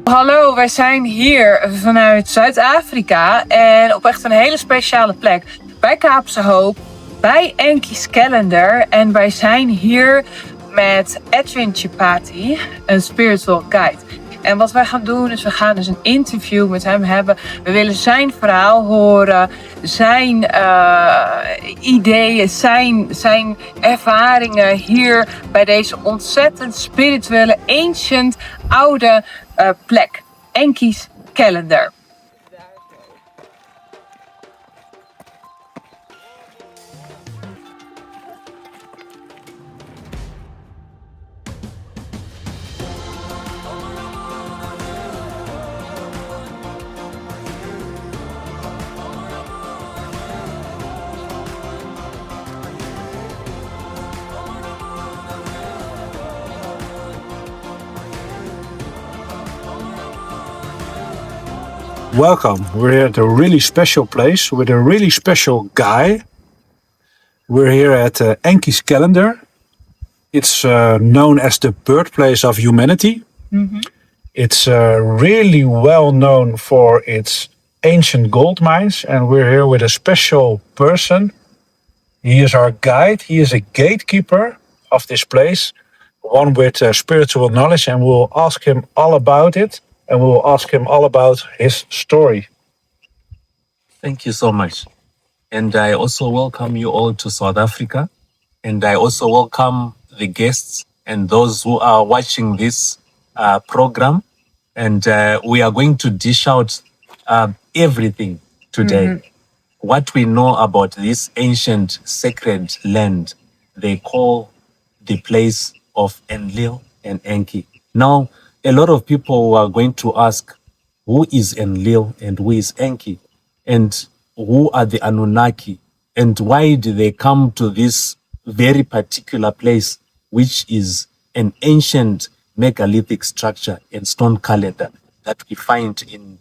Hallo, wij zijn hier vanuit Zuid-Afrika en op echt een hele speciale plek. Bij Kaapsehoop, bij Enki's Calendar. En wij zijn hier met Edwin, een spiritual guide. En wat wij gaan doen is, we gaan dus een interview met hem hebben. We willen zijn verhaal horen, zijn ideeën, zijn ervaringen hier bij deze ontzettend spirituele, ancient, oude plek. Enki's Calendar. Welcome. We're here at a really special place with a really special guy. We're here at Enki's Calendar. It's known as the birthplace of humanity. Mm-hmm. It's really well known for its ancient gold mines. And we're here with a special person. He is our guide. He is a gatekeeper of this place. One with spiritual knowledge. And we'll ask him all about it. And we will ask him all about his story. Thank you so much. And I also welcome you all to South Africa. And I also welcome the guests and those who are watching this program. And we are going to dish out everything today. Mm-hmm. What we know about this ancient sacred land they call the place of Enlil and Enki. Now, a lot of people are going to ask, who is Enlil and who is Enki? And who are the Anunnaki? And why do they come to this very particular place, which is an ancient megalithic structure and stone calendar that we find in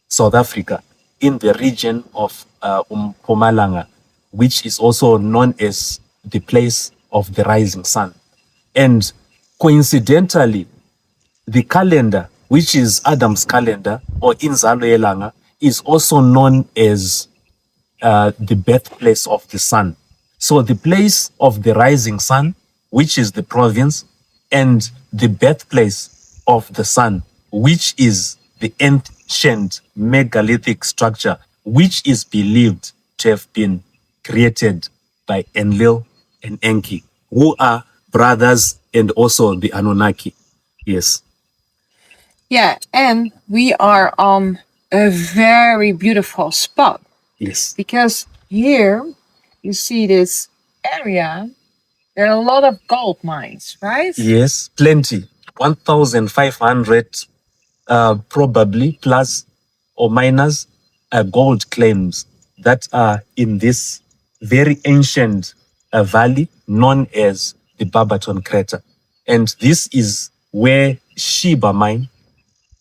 South Africa, in the region of Mpumalanga, which is also known as the place of the rising sun. And coincidentally, the calendar, which is Adam's calendar, or Inzalo Yelanga, is also known as the birthplace of the sun. So the place of the rising sun, which is the province, and the birthplace of the sun, which is the ancient megalithic structure, which is believed to have been created by Enlil and Enki, who are brothers and also the Anunnaki. Yes. Yeah, and we are on a very beautiful spot. Yes. Because here you see this area, there are a lot of gold mines, right? Yes, plenty. 1,500 probably plus or minus gold claims that are in this very ancient valley known as the Barberton Crater. And this is where Sheba mine.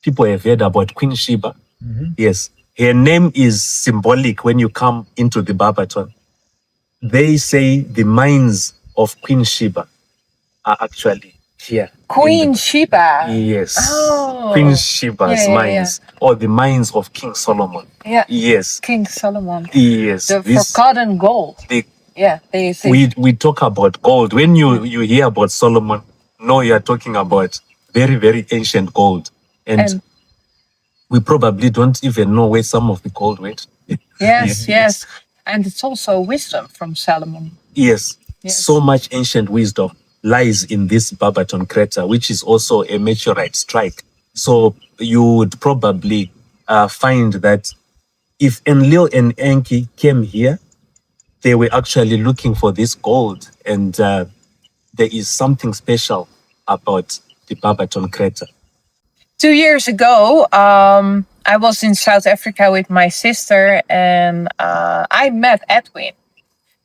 People have heard about Queen Sheba. Mm-hmm. Yes. Her name is symbolic when you come into the Barberton. They say the mines of Queen Sheba are actually here. Queen Sheba? Yes. Oh. Queen Sheba's mines. Or the mines of King Solomon. Yeah. Yes. King Solomon. Yes. The forgotten gold. They say. We talk about gold. When you hear about Solomon, no, you are talking about very, very ancient gold. And we probably don't even know where some of the gold went. Yes. And it's also wisdom from Solomon. Yes. So much ancient wisdom lies in this Barberton crater, which is also a meteorite strike. So you would probably find that if Enlil and Enki came here, they were actually looking for this gold. And there is something special about the Barberton crater. 2 years ago, I was in South Africa with my sister, and I met Edwin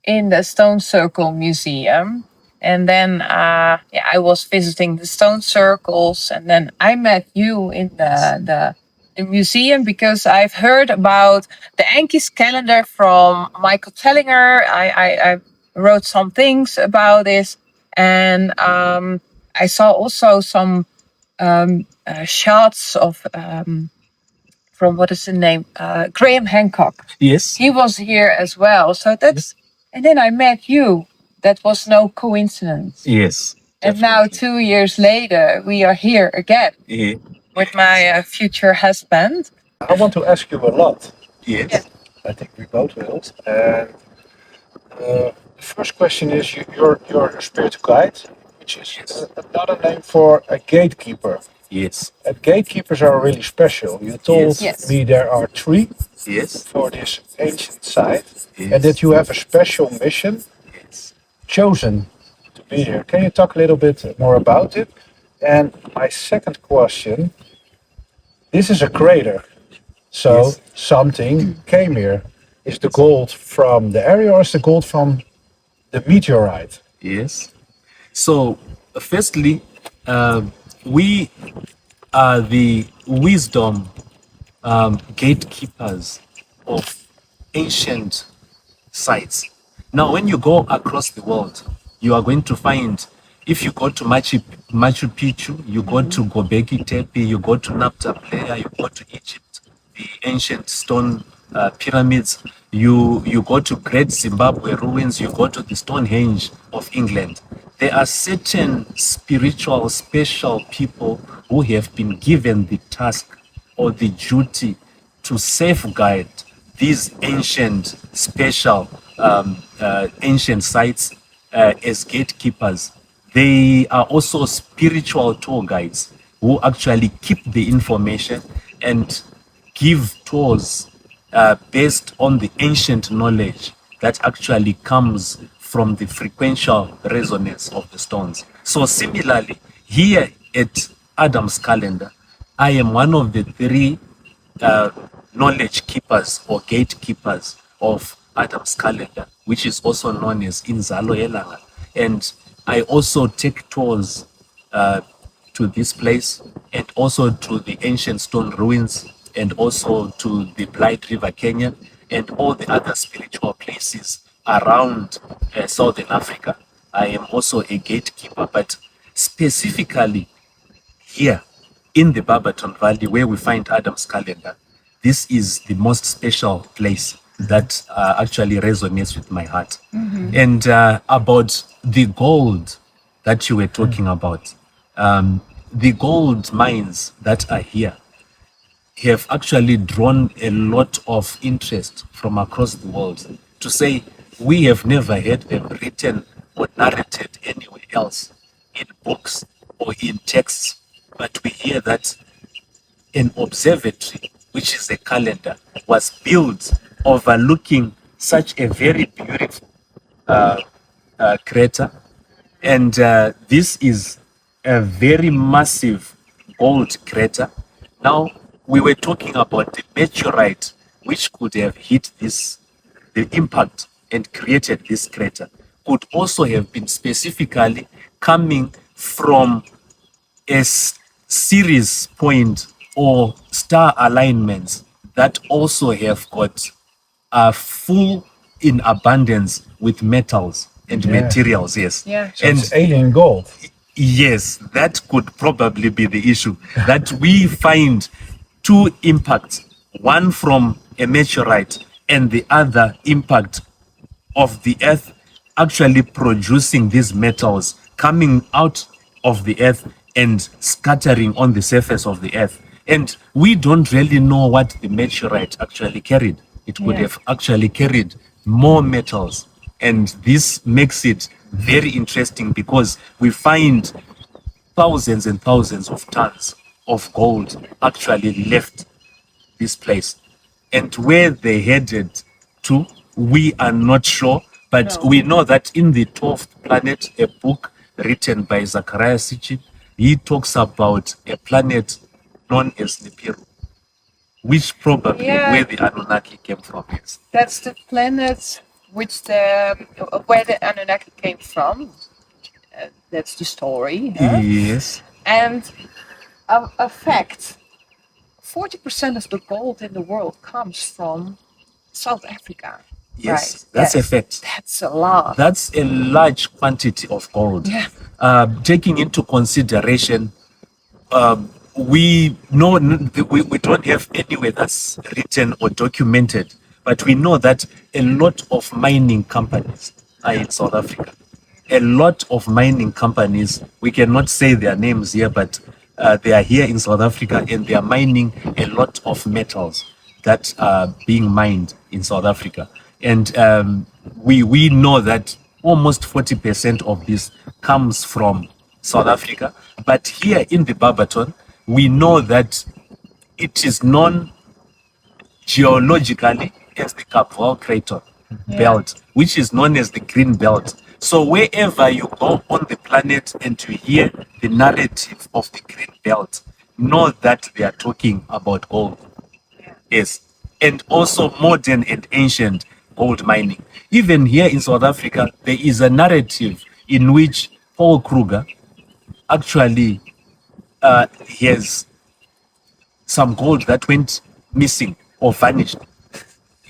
in the Stone Circle Museum. And then I was visiting the stone circles, and then I met you in the museum because I've heard about the Enki's calendar from Michael Tellinger. I wrote some things about this, and I saw also some shots of from what is the name? Graham Hancock. Yes. He was here as well. So that's and then I met you. That was no coincidence. Yes. And now Definitely. 2 years later, we are here again Yeah. with my future husband. I want to ask you a lot. Yes. Yeah. I think we both will. And the first question is you're a spiritual guide, which is another name for a gatekeeper. Yes. And gatekeepers are really special. You told Yes. me there are 3 Yes. for this ancient site, Yes. and that you have a special mission Yes. chosen to be here. Can you talk a little bit more about it? And my second question, this is a crater, so Yes. something came here. Is the gold from the area or is the gold from the meteorite? Yes. So, firstly, we are the wisdom gatekeepers of ancient sites. Now, when you go across the world, you are going to find, if you go to Machu Picchu, you go to Gobekli Tepe, you go to Nabta Playa, you go to Egypt, the ancient stone pyramids, you go to Great Zimbabwe ruins, you go to the Stonehenge of England. There are certain spiritual, special people who have been given the task or the duty to safeguard these ancient, special, ancient sites as gatekeepers. They are also spiritual tour guides who actually keep the information and give tours based on the ancient knowledge that actually comes from the frequential resonance of the stones. So similarly, here at Adam's Calendar, I am one of the 3 knowledge keepers or gatekeepers of Adam's Calendar, which is also known as Inzalo Yelanga. And I also take tours to this place and also to the ancient stone ruins and also to the Blight River Canyon and all the other spiritual places around Southern Africa. I am also a gatekeeper, but specifically here in the Barberton Valley where we find Adam's Calendar, this is the most special place that actually resonates with my heart. And about the gold that you were talking about, the gold mines that are here have actually drawn a lot of interest from across the world to say we have never heard them written or narrated anywhere else in books or in texts, but we hear that an observatory, which is a calendar, was built overlooking such a very beautiful crater. And this is a very massive gold crater. Now, we were talking about the meteorite which could have hit this, the impact and created this crater, could also have been specifically coming from a series point or star alignments that also have got full in abundance with metals and materials. Yes. Yeah. So And it's alien gold. yes, that could probably be the issue, that we find 2 impacts, one from a meteorite and the other impact of the earth actually producing these metals coming out of the earth and scattering on the surface of the earth. And we don't really know what the meteorite actually carried. It could have actually carried more metals. And this makes it very interesting because we find thousands and thousands of tons of gold actually left this place. And where they headed to, we are not sure, but we know that in the 12th planet, a book written by Zachariah Sitchin, he talks about a planet known as Nibiru, which probably where the Anunnaki came from is. That's the planet which where the Anunnaki came from. That's the story. Huh? Yes. And a fact, 40% of the gold in the world comes from South Africa. Yes, Right. that's a fact. That's a lot. That's a large quantity of gold. Yeah. Taking into consideration we know we don't have anywhere that's written or documented, but we know that a lot of mining companies are in South Africa. A lot of mining companies, we cannot say their names here, but they are here in South Africa and they are mining a lot of metals that are being mined in South Africa. And we know that almost 40% of this comes from South Africa. But here in the Barberton, we know that it is known geologically as the Kaapsehoop Craton belt, which is known as the Green Belt. So wherever you go on the planet and you hear the narrative of the Green Belt, know that they are talking about gold. Yes. And also modern and ancient gold mining. Even here in South Africa, there is a narrative in which Paul Kruger actually has some gold that went missing or vanished.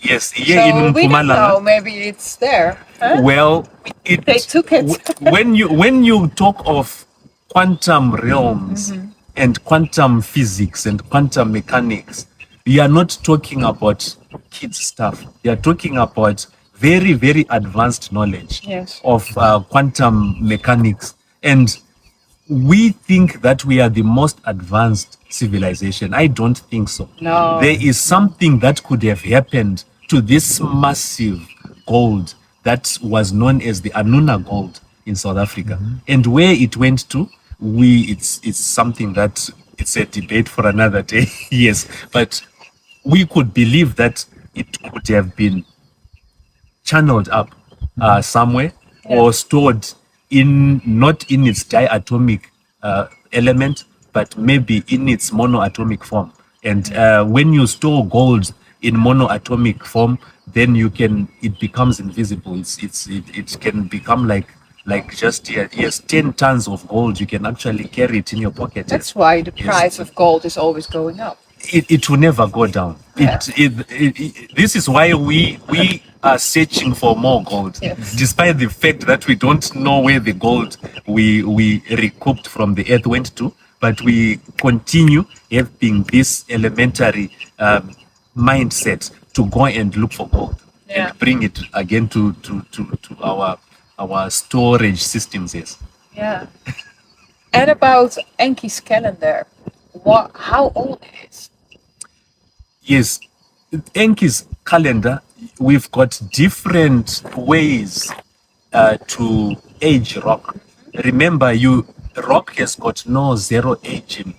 Yes, here So in we don't know. Mpumalanga. Maybe it's there. Huh? Well, They took it. when you talk of quantum realms and quantum physics and quantum mechanics, you are not talking about kids stuff. You are talking about very, very advanced knowledge Yes. of quantum mechanics. And we think that we are the most advanced civilization. I don't think so. No. There is something that could have happened to this massive gold that was known as the Anuna gold in South Africa. And where it went to, it's something that it's a debate for another day. Yes, but we could believe that it could have been channeled up somewhere or stored in not in its diatomic element, but maybe in its monoatomic form. And when you store gold in monoatomic form, then it becomes invisible. It can become like just 10 tons of gold. You can actually carry it in your pocket. That's why the price of gold is always going up. It will never go down. Yeah. This is why we are searching for more gold, Yes. despite the fact that we don't know where the gold we recouped from the earth went to, but we continue having this elementary mindset to go and look for gold and bring it again to our storage systems. Yes. Yeah. And about Enki's calendar, how old it is? Yes, Enki's calendar, we've got different ways to age rock. Remember, rock has got no zero aging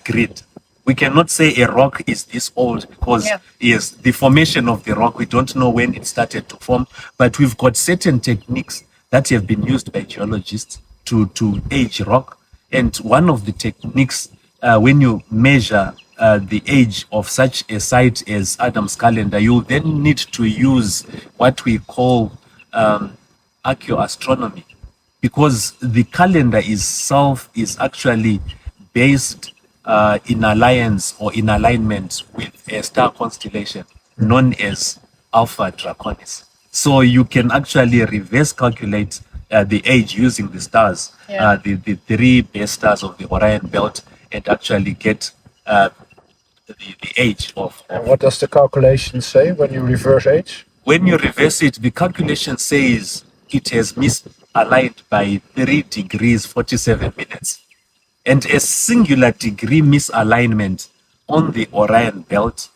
grid. We cannot say a rock is this old because yes, the formation of the rock, we don't know when it started to form, but we've got certain techniques that have been used by geologists to age rock. And one of the techniques, when you measure the age of such a site as Adam's calendar, you then need to use what we call archaeoastronomy, because the calendar itself is actually based in alliance or in alignment with a star constellation known as Alpha Draconis. So you can actually reverse calculate the age using the stars, the three base stars of the Orion belt, and actually get the age of. And what does the calculation say when you reverse age? When you reverse it, the calculation says it has misaligned by 3 degrees 47 minutes. And a singular degree misalignment on the Orion belt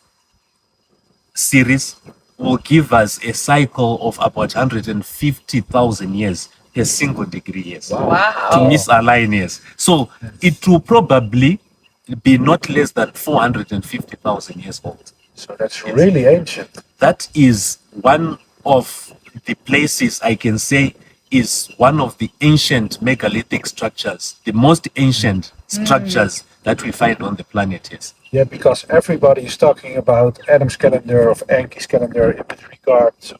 series will give us a cycle of about 150,000 years, a single degree, yes. Wow. To misalign, yes. So it will probably be not less than 450,000 years old. So that's really ancient. That is one of the places I can say is one of the ancient megalithic structures, the most ancient structures that we find on the planet, yes. Yeah, because everybody is talking about Adam's calendar, of Enki's calendar with regard to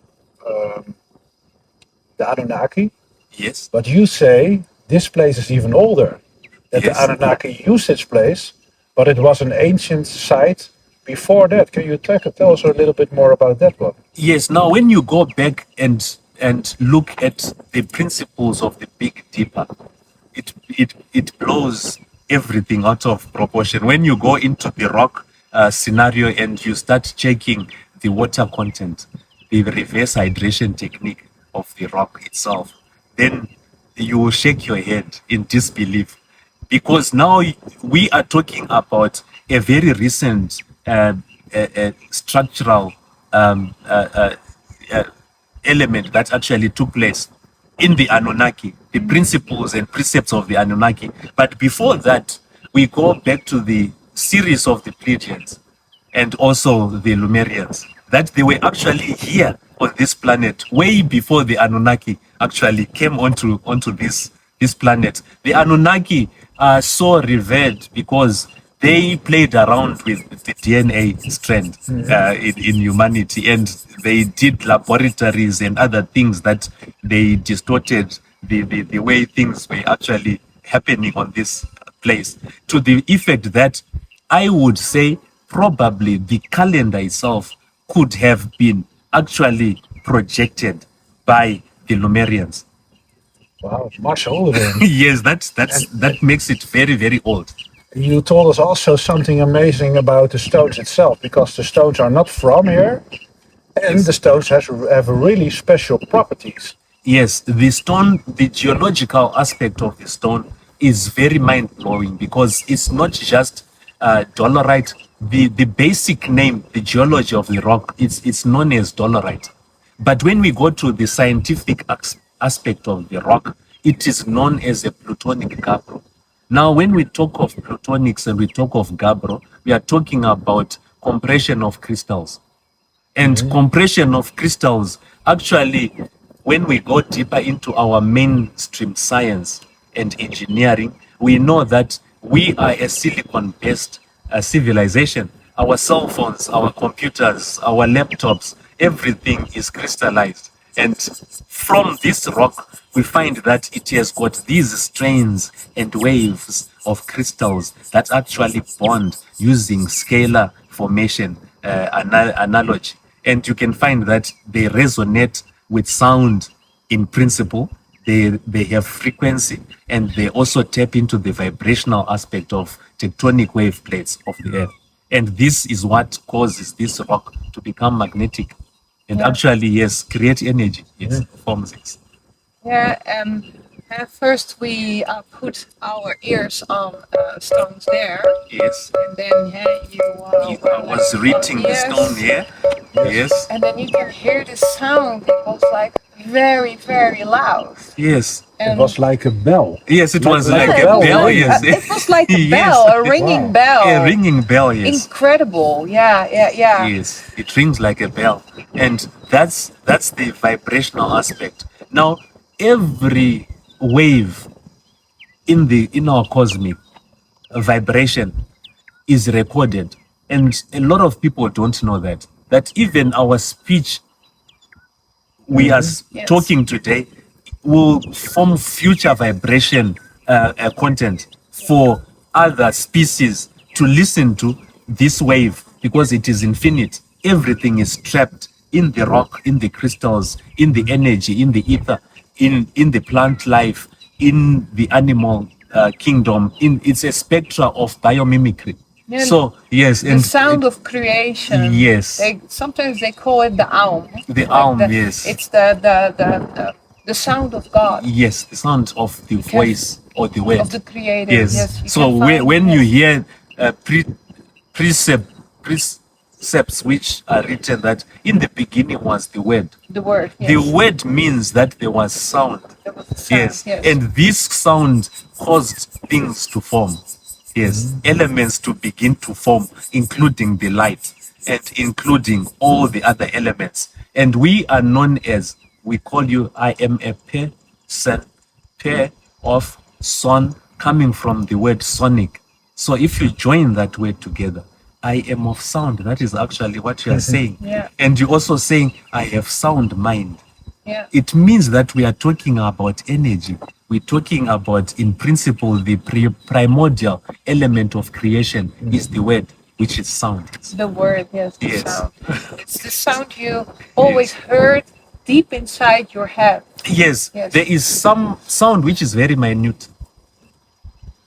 the Anunnaki. Yes. But you say this place is even older. That Yes. the Anunnaki used this place, but it was an ancient site before that. Can you tell us a little bit more about that one? Yes. Now, when you go back and look at the principles of the Big Dipper, it blows everything out of proportion. When you go into the rock scenario and you start checking the water content, the reverse hydration technique of the rock itself, then you will shake your head in disbelief, because now we are talking about a very recent structural element that actually took place in the Anunnaki, the principles and precepts of the Anunnaki. But before that, we go back to the series of the Pleiadians and also the Lemurians, that they were actually here on this planet way before the Anunnaki actually came onto this planet. The Anunnaki are so revered because they played around with the DNA strand in humanity, and they did laboratories and other things that they distorted the way things were actually happening on this place, to the effect that I would say probably the calendar itself could have been actually projected by the Lemurians. Wow, much older than. Yes, that makes it very, very old. You told us also something amazing about the stones itself, because the stones are not from here, and the stones have really special properties. Yes, the stone, the geological aspect of the stone is very mind-blowing, because it's not just dolerite. The basic name, the geology of the rock, it's known as dolerite. But when we go to the scientific aspect of the rock, it is known as a plutonic gabbro. Now, when we talk of plutonics and we talk of gabbro, we are talking about compression of crystals. And compression of crystals, actually, when we go deeper into our mainstream science and engineering, we know that we are a silicon-based civilization. Our cell phones, our computers, our laptops, everything is crystallized. And from this rock, we find that it has got these strains and waves of crystals that actually bond using scalar formation analogy. And you can find that they resonate with sound in principle. They have frequency, and they also tap into the vibrational aspect of tectonic wave plates of the earth. And this is what causes this rock to become magnetic and actually, yes, create energy. Yes, forms it. Yeah, first we put our ears on stones there. Yes. And then you was reading the stone here. Yes. And then you can hear the sound. It was like very, very loud. Yes. It was like a bell. Yes, it was like a bell, bell. yes. It was like a bell, a ringing bell. A ringing bell, yes. Incredible. Yeah. Yes, it rings like a bell. And that's the vibrational aspect. Now, every wave in our cosmic vibration is recorded, and a lot of people don't know that even our speech we are talking today will form future vibration content for other species to listen to this wave, because it is infinite. Everything is trapped in the rock, in the crystals, in the energy, in the ether, in the plant life, in the animal kingdom. It's a spectra of biomimicry. Yeah, so yes, the sound of creation. Yes. Sometimes they call it the aum. The aum, yes. It's the sound of God. Yes, the sound of the voice or the word of the Creator. Yes. So when you hear precepts which are written that in the beginning was the word. The word. Yes. The word means that there was sound. There was a sound. Yes. And this sound caused things to form. Yes. Elements to begin to form, including the light and including all the other elements. And we are known as, we call you, I am a pair of son, coming from the word sonic. So if you join that word together, I am of sound. That is actually what you are saying. Yeah. And you're also saying, I have sound mind. Yeah. It means that we are talking about energy. We're talking about, in principle, the primordial element of creation is the word, which is sound. The word, yes, the Yes. sound. It's the sound you always heard deep inside your head. Yes, Yes. there is some sound which is very minute.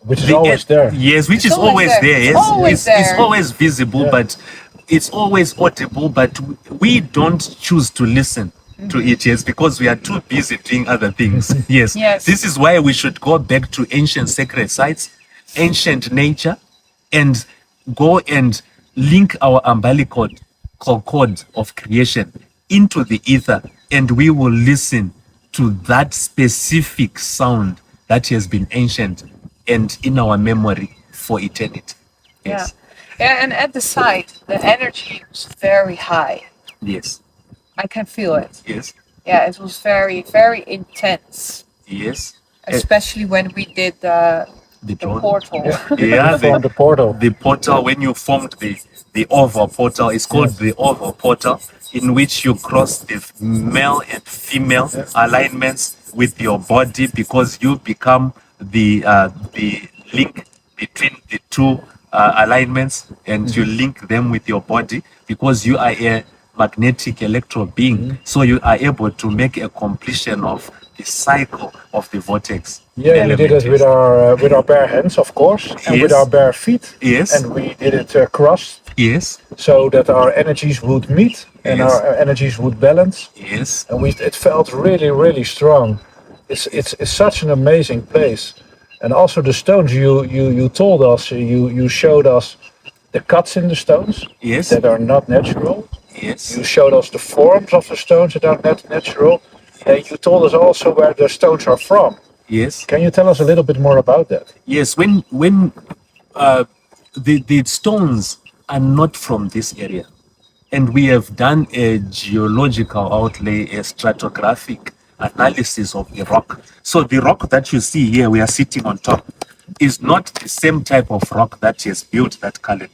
Which is always there. Yes, which It's is always there. Yes, Always it's there. always visible, but it's always audible. But we don't choose to listen to it, yes, because we are too busy doing other things. Yes. Yes. This is why we should go back to ancient sacred sites, ancient nature, and go and link our umbilical cord of creation into the ether, and we will listen to that specific sound that has been ancient and in our memory for eternity. Yes. Yeah, and at the site, the energy was very high. Yes. I can feel it. Yes. Yeah, it was very, very intense. Yes. Especially when we did the portal. Yeah, The portal. The portal, when you formed the oval portal, it's called the oval portal, in which you cross the male and female alignments with your body, because you become the link between the two alignments, and you link them with your body, because you are a magnetic electro being. So you are able to make a completion of the cycle of the vortex. Yeah, we did it with our bare hands, of course, and with Yes. our bare feet. Yes. And we did it crossed, Yes. so that our energies would meet and Yes. our energies would balance. Yes. And it felt really, really strong. It's such an amazing place. And also the stones, you told us, you showed us the cuts in the stones Yes. that are not natural. Yes. You showed us the forms of the stones that are not natural. And you told us also where the stones are from. Yes. Can you tell us a little bit more about that? Yes. When the stones are not from this area, and we have done a geological outlay, a stratigraphic analysis of the rock. So the rock that you see here, we are sitting on top, is not the same type of rock that has built that calendar.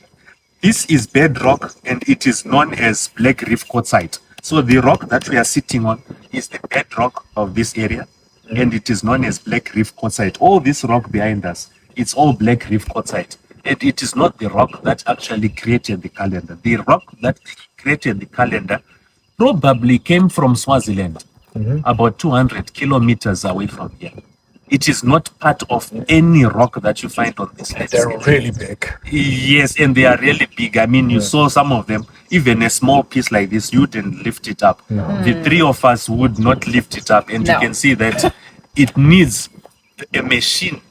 This is bedrock, and it is known as black reef quartzite. So the rock that we are sitting on is the bedrock of this area, and it is known as black reef quartzite. All this rock behind us, it's all black reef quartzite. And it is not the rock that actually created the calendar. The rock that created the calendar probably came from Swaziland, about 200 kilometers away from here. It is not part of any rock that you find on this landscape. They're really big. Yes, and they are really big. I mean, you saw some of them. Even a small piece like this, you didn't lift it up. The three of us would not lift it up. And No. you can see that it needs a machine.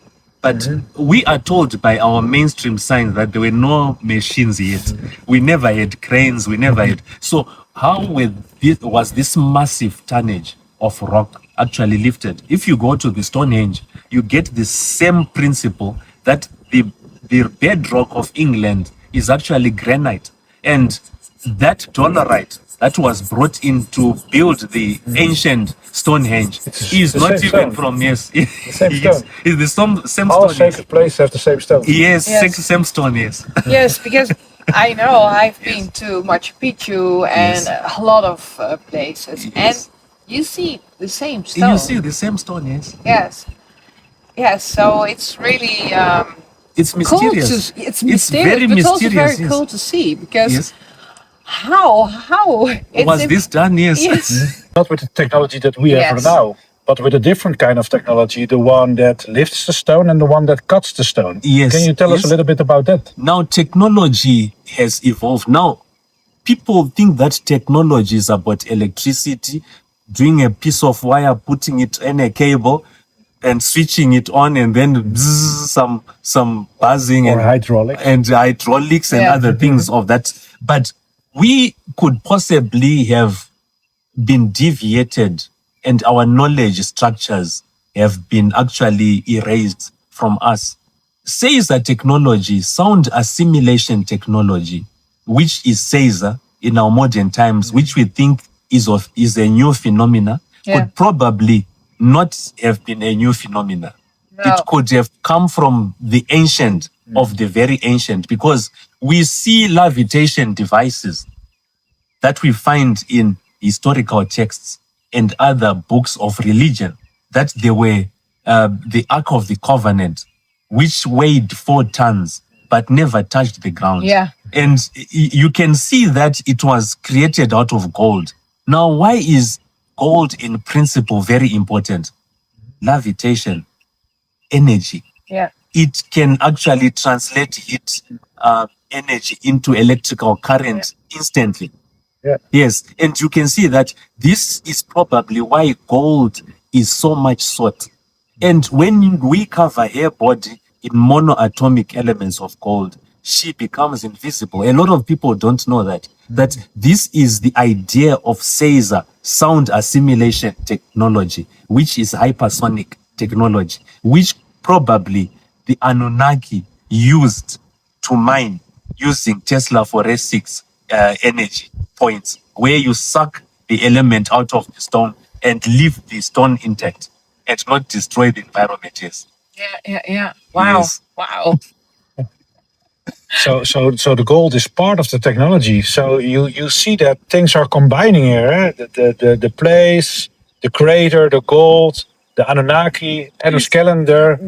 But we are told by our mainstream science that there were no machines yet. We never had cranes. We never had. So how was this massive tonnage of rock actually lifted? If you go to the Stonehenge, you get the same principle, that the bedrock of England is actually granite, and that dolerite that was brought in to build the ancient Stonehenge is the not same even stone. from same yes, stone. it's the same All stone. sacred places have the same stone. Yes, Yes. same stone. Yes. Yes, because I know I've been to Machu Picchu and Yes. a lot of places, Yes. and you see the same stone. You see the same stone. Yes. Yes. Yes, so it's really It's cool mysterious. to it's mysterious, very but it's also mysterious. very Yes. cool to see, because Yes. how it's Was this done? Yes. Yes. Not with the technology that we have Yes. now, but with a different kind of technology, the one that lifts the stone and the one that cuts the stone. Yes, Can you tell us yes. a little bit about that? Now technology has evolved. Now people think that technology is about electricity, doing a piece of wire, putting it in a cable, and switching it on, and then bzzz, some buzzing Or hydraulics. and hydraulics and Yeah. other things of that. But we could possibly have been deviated, and our knowledge structures have been actually erased from us. Caesar technology, sound assimilation technology, which is Caesar in our modern times, which we think is a new phenomena, Yeah. could probably not have been a new phenomena. No. It could have come from the ancient of the very ancient, because we see levitation devices that we find in historical texts and other books of religion, that they were the Ark of the Covenant, which weighed 4 tons but never touched the ground. Yeah. And you can see that it was created out of gold. Now, why is gold in principle very important? Levitation, energy. Yeah. it can actually translate heat energy into electrical current instantly. Yeah. Yes, and you can see that this is probably why gold is so much sought. And when we cover her body in monoatomic elements of gold, she becomes invisible. A lot of people don't know that. That this is the idea of Caesar, sound assimilation technology, which is hypersonic technology, which probably the Anunnaki used to mine using Tesla 4S6 energy points, where you suck the element out of the stone and leave the stone intact and not destroy the environment. Yes. Yeah. Wow. Yes. Wow. So the gold is part of the technology. So you see that things are combining here. Eh? The place, the crater, the gold, the Anunnaki, Enos Yes. calendar.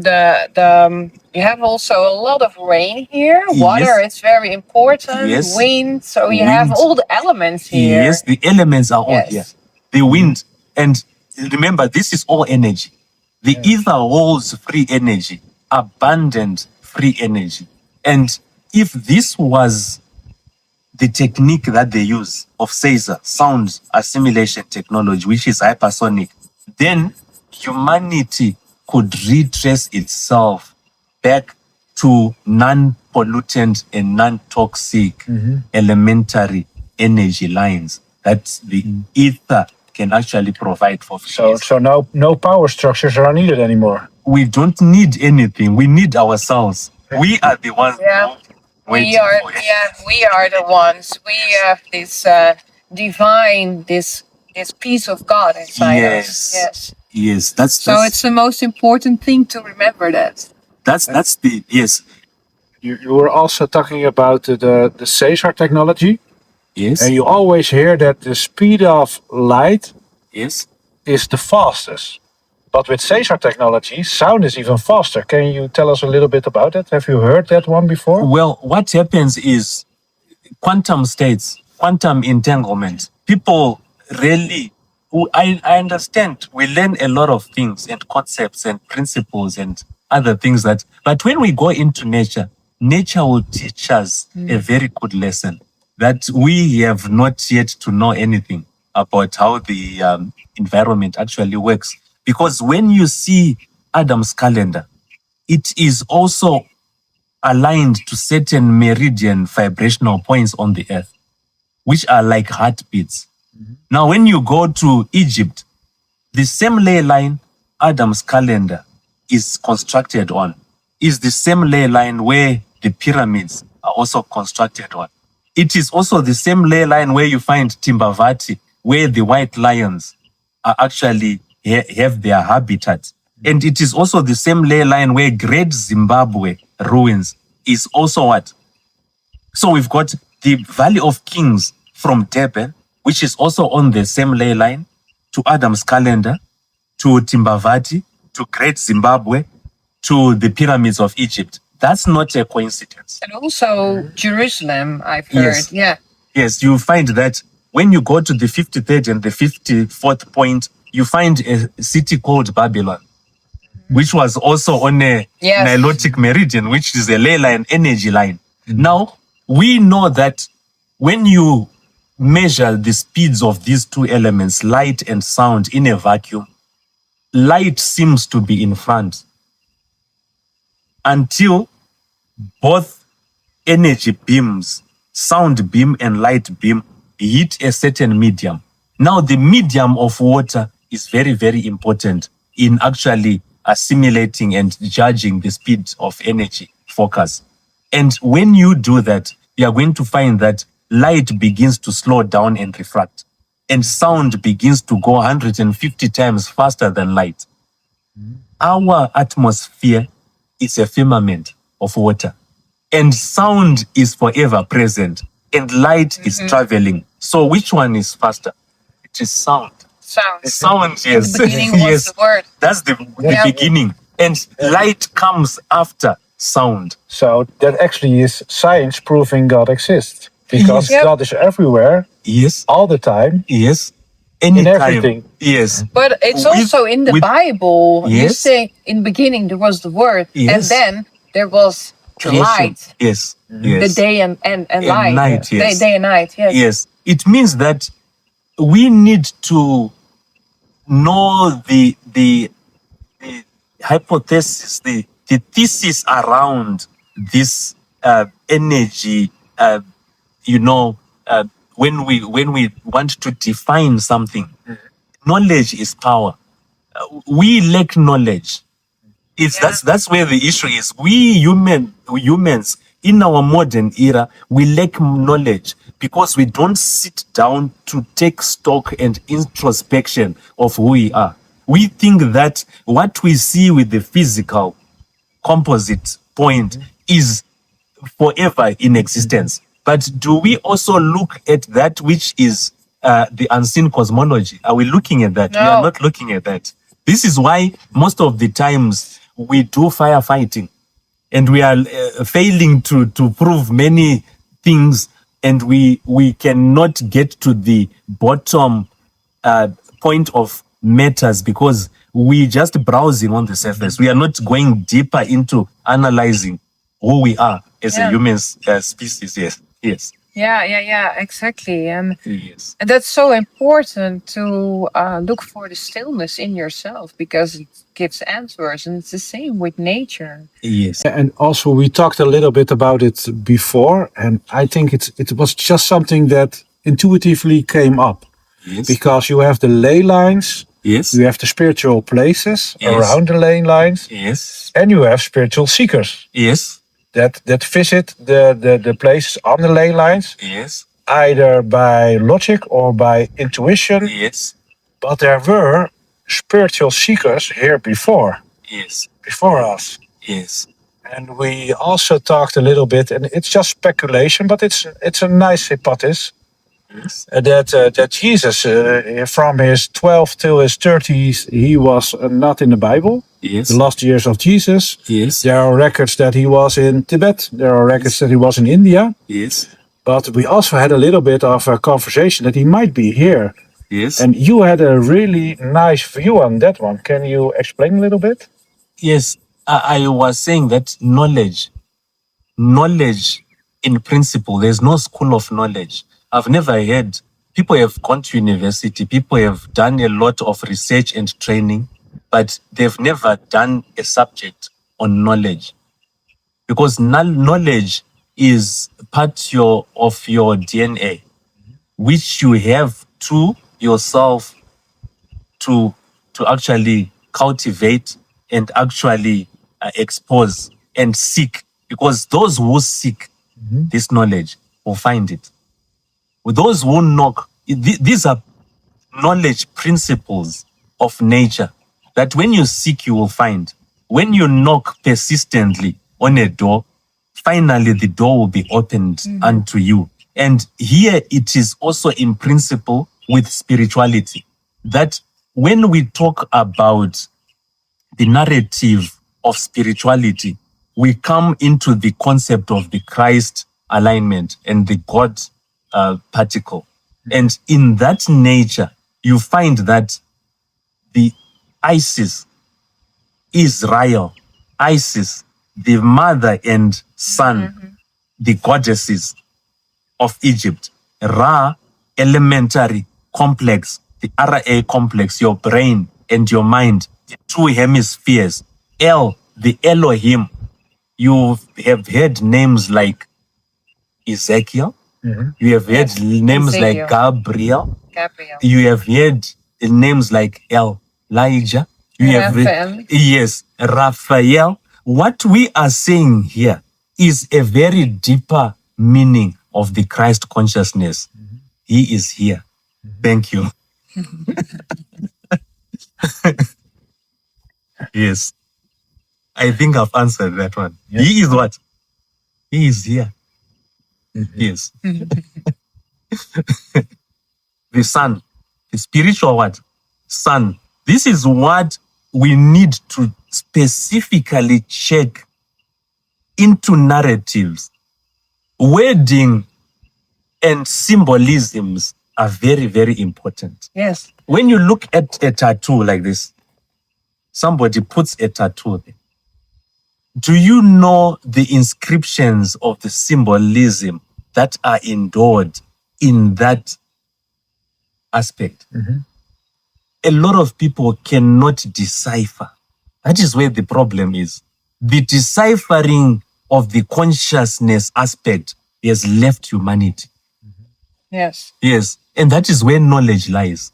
You have also a lot of rain here. Water Yes. is very important. Yes. Wind. So you have Wind. all the elements here. Yes, the elements are all Yes. here. The wind. And remember, this is all energy. The ether holds free energy, abundant free energy. And if this was the technique that they use of Caesar, sound assimilation technology, which is hypersonic, then humanity could retrace itself back to non-pollutant and non-toxic elementary energy lines that the ether can actually provide for physics. So no power structures are needed anymore. We don't need anything. We need ourselves. We are the ones Yeah. waiting for it. We are the ones. We have this divine, this piece of God inside us. Yes. Yes, that's So it's the most important thing to remember that. that's the yes. You were also talking about the Caesar technology. Yes. And you always hear that the speed of light Yes. is the fastest. But with Caesar technology, sound is even faster. Can you tell us a little bit about that? Have you heard that one before? Well, what happens is quantum states, quantum entanglement. People really, I understand, we learn a lot of things and concepts and principles and other things but when we go into nature, nature will teach us a very good lesson that we have not yet to know anything about how the environment actually works. Because when you see Adam's calendar, it is also aligned to certain meridian vibrational points on the earth, which are like heartbeats. Now, when you go to Egypt, the same ley line Adam's calendar is constructed on is the same ley line where the pyramids are also constructed on. It is also the same ley line where you find Timbavati, where the white lions are actually have their habitat. And it is also the same ley line where Great Zimbabwe ruins is also what? So we've got the Valley of Kings from Durban, which is also on the same ley line, to Adam's calendar, to Timbavati, to Great Zimbabwe, to the pyramids of Egypt. That's not a coincidence. And also Jerusalem, I've heard. Yes. Yeah. Yes, you find that when you go to the 53rd and the 54th point, you find a city called Babylon, which was also on a Nilotic meridian, which is a ley line, energy line. Now, we know that when you measure the speeds of these two elements, light and sound, in a vacuum, light seems to be in front until both energy beams, sound beam and light beam, hit a certain medium. Now, the medium of water is very, very important in actually assimilating and judging the speed of energy focus. And when you do that, you are going to find that light begins to slow down and refract, and sound begins to go 150 times faster than light. Our atmosphere is a firmament of water, and sound is forever present, and light is traveling. So which one is faster? It is sound. Sound, yes. In the beginning was Yes. the word. That's the beginning. And light comes after sound. So that actually is science proving God exists. Because Yep. God is everywhere, Yes. all the time, Yes. in Anytime. everything. Yes. But it's With- also in the with- Bible. You Yes. say in the beginning there was the word, Yes. and then there was the Creation. light, Yes. the Yes. day and light, night, yes. day and night. Yes. Yes. It means that we need to know the hypothesis, the thesis around this energy. When we want to define something, knowledge is power. We lack knowledge. That's where the issue is. We humans in our modern era, we lack knowledge because we don't sit down to take stock and introspection of who we are. We think that what we see with the physical composite point is forever in existence. But do we also look at that which is the unseen cosmology? Are we looking at that? No. We are not looking at that. This is why most of the times we do firefighting and we are failing to prove many things, and we cannot get to the bottom point of matters because we just browsing on the surface. We are not going deeper into analyzing who we are as a human species. Yes. Yeah, exactly. And Yes. that's so important to look for the stillness in yourself because it gives answers, and it's the same with nature. Yes. And also, we talked a little bit about it before, and I think it was just something that intuitively came up. Yes. Because you have the ley lines, Yes. you have the spiritual places Yes. around the ley lines, Yes. and you have spiritual seekers Yes. that visit the places on the ley lines, Yes. either by logic or by intuition. Yes. But there were spiritual seekers here before us. Yes. And we also talked a little bit, and it's just speculation, but it's a nice hypothesis, Yes. that Jesus, from his 12 till his 30s, he was not in the Bible. Yes. The last years of Jesus. Yes. There are records that he was in Tibet. There are records that he was in India. Yes. But we also had a little bit of a conversation that he might be here. Yes. And you had a really nice view on that one. Can you explain a little bit? Yes. I was saying that knowledge in principle, there's no school of knowledge. I've never heard, people have gone to university, people have done a lot of research and training, but they've never done a subject on knowledge. Because knowledge is part of your DNA, which you have to yourself to actually cultivate and actually expose and seek. Because those who seek this knowledge will find it. With those who knock, these are knowledge principles of nature that when you seek, you will find. When you knock persistently on a door, finally the door will be opened unto you. And here it is also in principle with spirituality, that when we talk about the narrative of spirituality, we come into the concept of the Christ alignment and the God particle. And in that nature, you find that the Isis, Israel, Isis, the mother and son, the goddesses of Egypt, Ra, elementary complex, the RA complex, your brain and your mind, the two hemispheres, El, the Elohim. You have heard names like Ezekiel. You have heard names Ezekiel. like Gabriel. Gabriel. You have heard names like Elijah. You have Raphael. yes, Raphael. What we are saying here is a very deeper meaning of the Christ consciousness. He is here. Thank you. Yes. I think I've answered that one. Yeah. He is what? He is here. Yes. The Son, the spiritual what? Son. This is what we need to specifically check into narratives. Wording and symbolisms are very, very important. Yes. When you look at a tattoo like this, somebody puts a tattoo there. Do you know the inscriptions of the symbolism that are endured in that aspect? A lot of people cannot decipher. That is where the problem is. The deciphering of the consciousness aspect has left humanity. Yes. Yes. And that is where knowledge lies.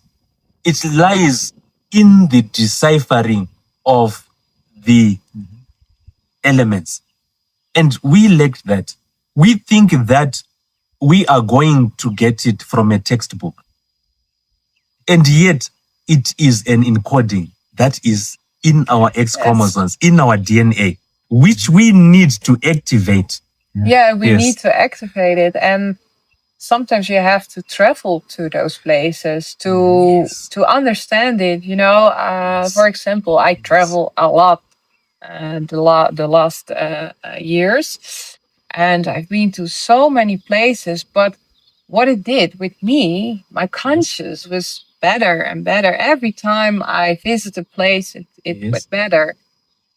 It lies in the deciphering of the elements. And we lack that. We think that we are going to get it from a textbook. And yet, it is an encoding that is in our X chromosomes, in our DNA, which we need to activate. Yeah, we Yes. need to activate it, and sometimes you have to travel to those places to understand it. You know, for example, I travel a lot the last years, and I've been to so many places. But what it did with me, my conscious was better and better every time I visit a place. It Yes. went better,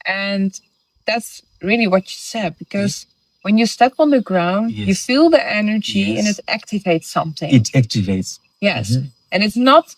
and that's really what you said, because when you step on the ground, you Yes. feel the energy and Yes. it activates something. It activates. Yes, and it's not.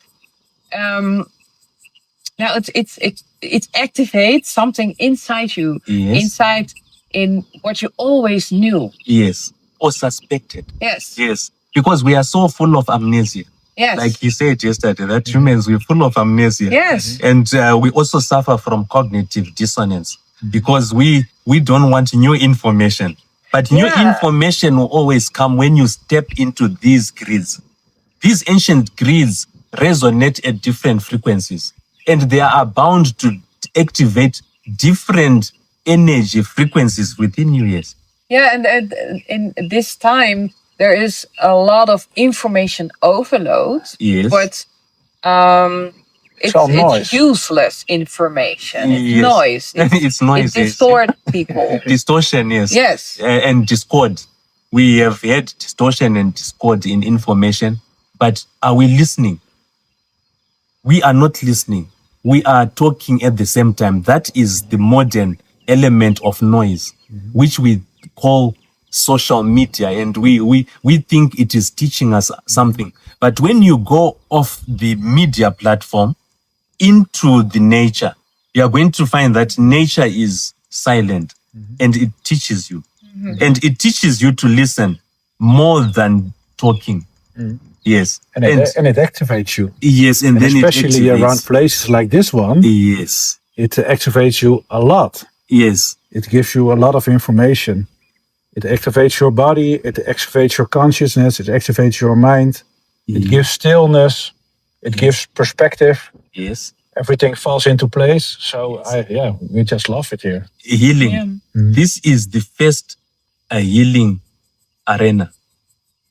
Now it activates something inside you, Yes. inside in what you always knew. Yes. Or suspected. Yes, Yes. Because we are so full of amnesia. yes, Like you said yesterday, that humans, we're full of amnesia. yes, And we also suffer from cognitive dissonance because we don't want new information. But new Yeah. information will always come when you step into these grids. These ancient grids resonate at different frequencies, and they are bound to activate different energy frequencies within you. Yes. yeah. And in this time, there is a lot of information overload. Yes. But It's all noise. it's useless information. It's Yes. noise. It's noise, It yes. distorts people. Distortion, yes. Yes. And discord. We have had distortion and discord in information, but are we listening? We are not listening. We are talking at the same time. That is the modern element of noise, which we call social media, and we think it is teaching us something. But when you go off the media platform into the nature, you are going to find that nature is silent, and it teaches you. And it teaches you to listen more than talking. Yes. And it activates you. Yes, and then Especially it activates. around places like this one, Yes. it activates you a lot. Yes. It gives you a lot of information. It activates your body. It activates your consciousness. It activates your mind. It gives stillness. It gives perspective. Yes. Everything falls into place. So we just love it here. Healing. Yeah. This is the first healing arena.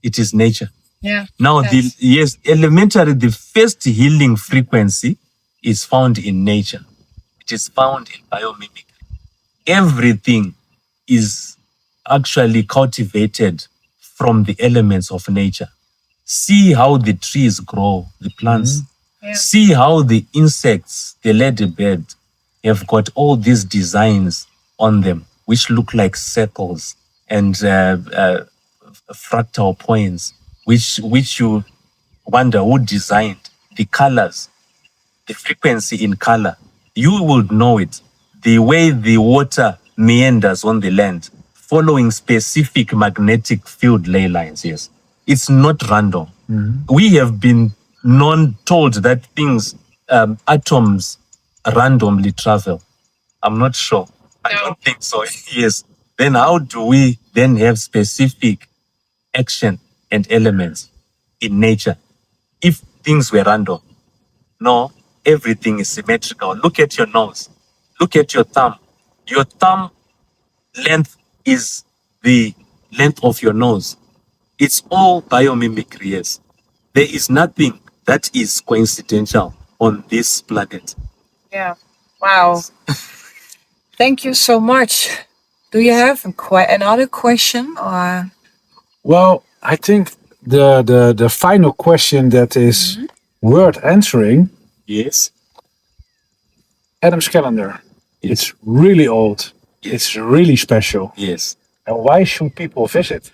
It is nature. Yeah. Now, Yes. elementary, the first healing frequency is found in nature. It is found in biomimicry. Everything is actually cultivated from the elements of nature. See how the trees grow, the plants. Yeah. See how the insects, the ladybird, have got all these designs on them, which look like circles and fractal points, which you wonder who designed the colors, the frequency in color. You will know it. The way the water meanders on the land, following specific magnetic field ley lines. Yes, it's not random. We have been told that things, atoms, randomly travel. I'm not sure. I No. don't think so. Yes. Then how do we then have specific action and elements in nature if things were random? No, everything is symmetrical. Look at your nose. Look at your thumb. Your thumb length is the length of your nose. It's all biomimicry, yes. There is nothing that is coincidental on this planet. Yeah. Wow. Thank you so much. Do you have another question? Or Well, I think the final question that is worth answering, Yes. Adam's calendar. It's really old. It's really special. Yes. And why should people visit?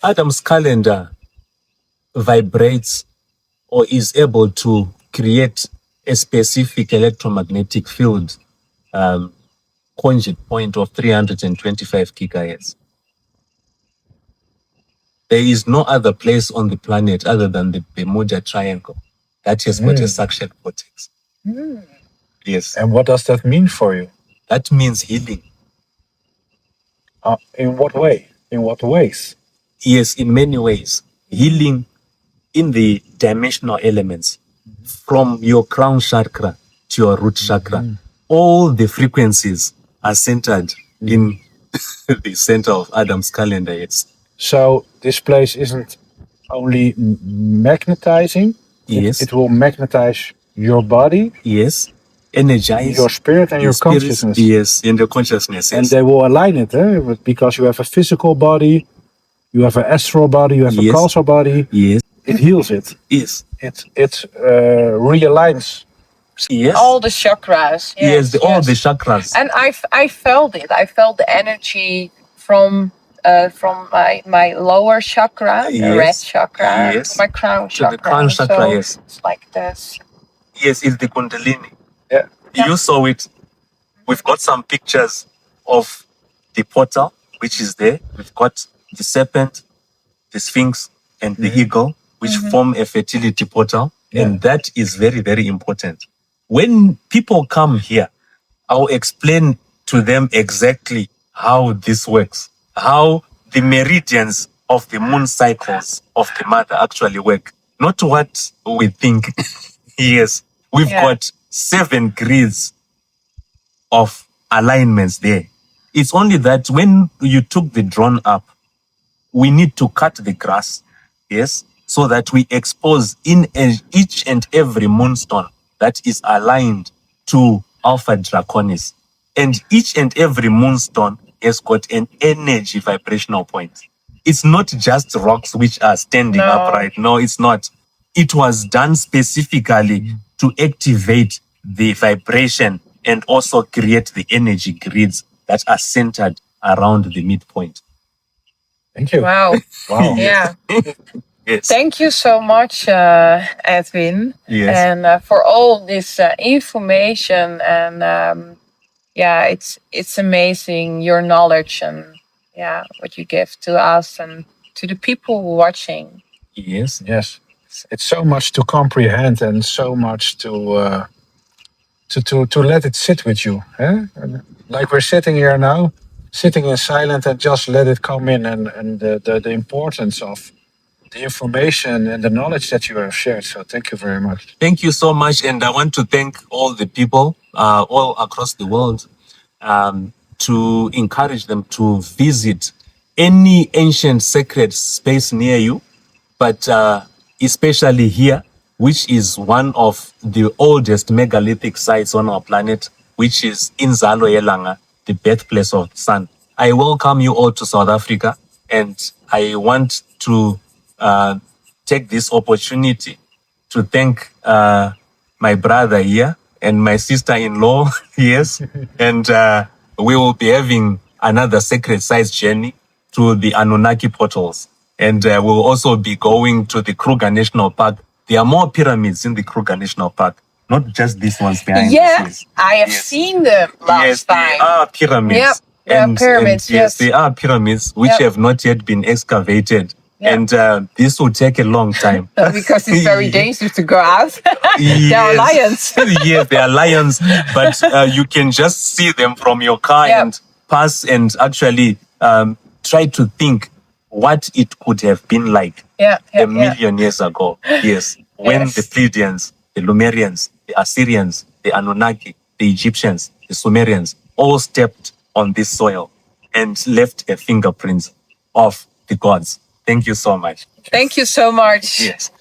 Adam's calendar vibrates or is able to create a specific electromagnetic field conjugate point of 325 gigahertz. There is no other place on the planet other than the Bermuda Triangle that has got a suction vortex. Yes. And what does that mean for you? That means healing. In what way? In what ways? Yes, in many ways. Healing in the dimensional elements from your crown chakra to your root chakra. All the frequencies are centered in the center of Adam's calendar. Yes. So this place isn't only magnetizing. Yes. It will magnetize your body, Yes. Energize your spirit, and your spirit, consciousness. Yes, in your consciousness. And Yes. they will align it, because you have a physical body, you have an astral body, you have a Yes. causal body. Yes. It heals it. Yes. It realigns. Yes. All the chakras. Yes. All the chakras. And I felt it. I felt the energy from my lower chakra, the Yes. red chakra, Yes. to my crown To chakra. the crown chakra, So yes. it's like this. Yes, it's the Kundalini. Yeah. You saw it. We've got some pictures of the portal, which is there. We've got the serpent, the sphinx, and the eagle, which form a fertility portal. And that is very, very important. When people come here, I'll explain to them exactly how this works, how the meridians of the moon cycles of the mother actually work. Not what we think. Yes, we've got 7 grids of alignments there. It's only that when you took the drone up, we need to cut the grass, yes, so that we expose in each and every moonstone that is aligned to Alpha Draconis. And each and every moonstone has got an energy vibrational point. It's not just rocks which are standing No. upright. No, it's not. It was done specifically to activate the vibration and also create the energy grids that are centered around the midpoint. Thank you. Wow. Wow. Yeah. Yes. Thank you so much, Edwin, Yes. and for all this information. And it's amazing your knowledge and what you give to us and to the people watching. Yes. Yes. It's so much to comprehend and so much to let it sit with you. Like we're sitting here now, sitting in silence and just let it come in, and the importance of the information and the knowledge that you have shared. So thank you very much. Thank you so much. And I want to thank all the people all across the world to encourage them to visit any ancient sacred space near you, but especially here, which is one of the oldest megalithic sites on our planet, which is Inzalo Yelanga, the birthplace of the sun. I welcome you all to South Africa, and I want to take this opportunity to thank my brother here and my sister-in-law, yes, and we will be having another sacred site journey to the Anunnaki portals. And we'll also be going to the Kruger National Park. There are more pyramids in the Kruger National Park, not just these ones behind the scenes. I have seen them last time. There are pyramids. Yep, there are pyramids, yes. There are pyramids which have not yet been excavated. And this will take a long time. Because it's very dangerous to go out. There are lions. Yes, there are lions, but you can just see them from your car and pass and actually try to think what it could have been like a million years ago. Yes, when the Pleiadians, the Lemurians, the Assyrians, the Anunnaki, the Egyptians, the Sumerians all stepped on this soil and left a fingerprint of the gods. Thank you so much. Thank you so much. Yes.